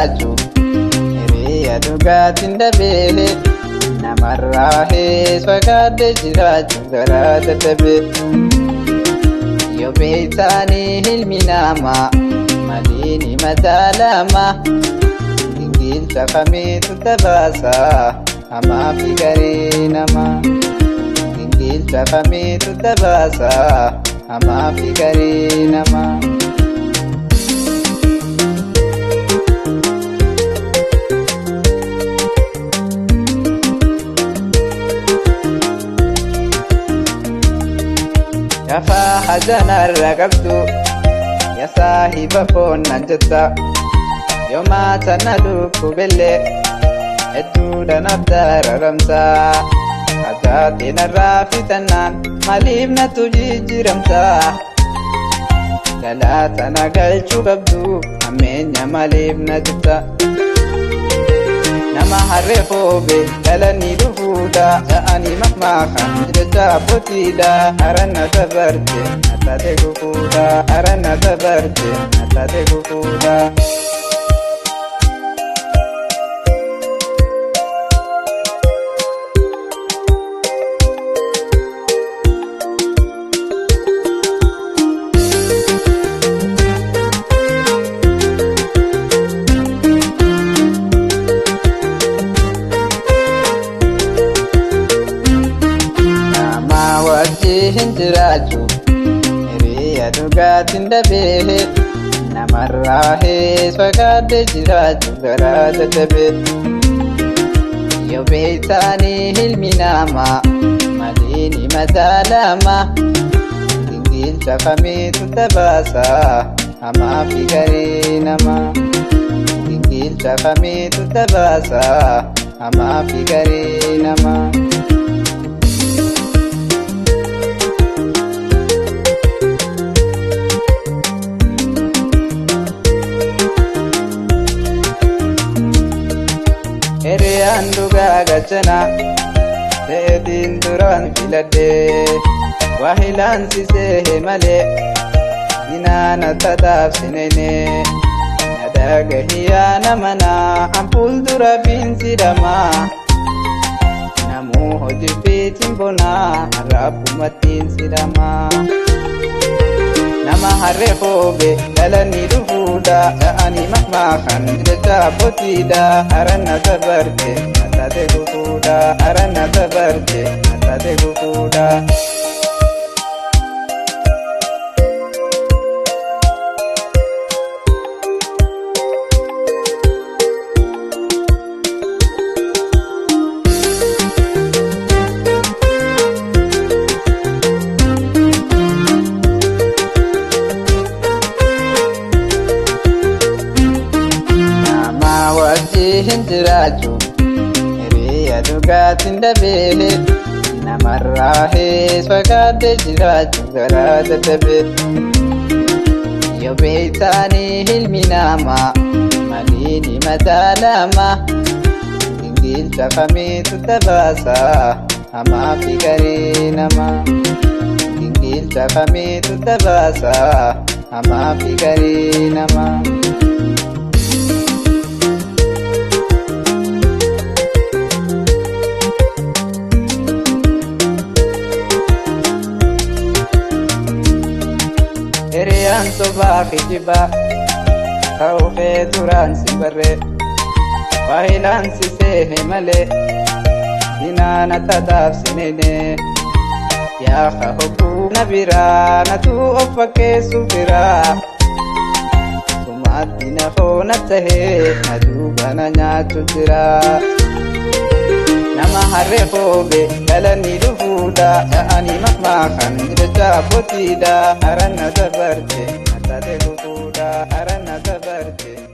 jiraachuu hiriyaa dhugaatiin dhabee namarraa hees fagaadhee jiraachuu garaa dadhabee yoo beektaanii ilmi namaa maliini madaalama gingilcha kamiitu dabaasa hamaa fi gaarii namaa gingilcha kamiitu dabaasa hamaa fi gaarii namaa. Kafaa hajanarra qabdu yaa saahiba foonnaan jetta yoo maata na dhukkubellee hedduudha naaf dararamtaa hajaatiin irraa fixannaan maaliif natu jijjiiramtaa galaata na galchuu qabdu ammeenya maaliif na jetta nama harree foobee galanii dhufuudha ja'anii makmaakan jecha abbootiidha haranna dabarte natate gufuudha haranna dabarte natate gufuudha. Wajjiin jiraachuu hiriyaa dhugaatiin dhabee namarraa hees fagaadhee jiraachuu garaa dadhabee yoo beektaanii ilmi namaa maliini madaalama gingilcha kamiitu dabaasa hamaa fi gaarii namaa gingilcha kamiitu dabaasa hamaa fi gaarii namaa. Hiriyaan dhugaa gachana ta'eetiin duraan filadhee waa hilaansisee malee dinaana tataafsineenee nadaga hiyaana manaa ampuul dura fiinsidhamaa namuu hojii fiitiin bonaa har'aafumattiin sidhamaa nama harree foobee galanii dhufuudha ja'anii makmaakan jecha abbootiidha haranna dabarte natate gufuudha haranna dabarte natate gufuudha. Wajjiin jiraachuu hiriyaa dhugaatiin dhabee namarraa hees fagaadhee jiraachuu garaa dadhabee yoo beektaanii ilmi namaa maliini madaalama gingilcha kamiitu dabaasa hamaa fi gaarii namaa gingilcha kamiitu dabaasa hamaa fi gaarii namaa. Hiriyaan sobaa kijibaa ta'uu fee duraan si barree waa hilaansisee malee dinaana tataafsineenee yaaqa hogguu na biraa natuu of fakkeessu biraa sumaatti na foona tahee na duuba na nyaachuu jiraa nama harree foobee galanii dhufuudha ja'anii makmaakan jecha abbootiidha haranna dabarte natate gufuudha haranna dabarte.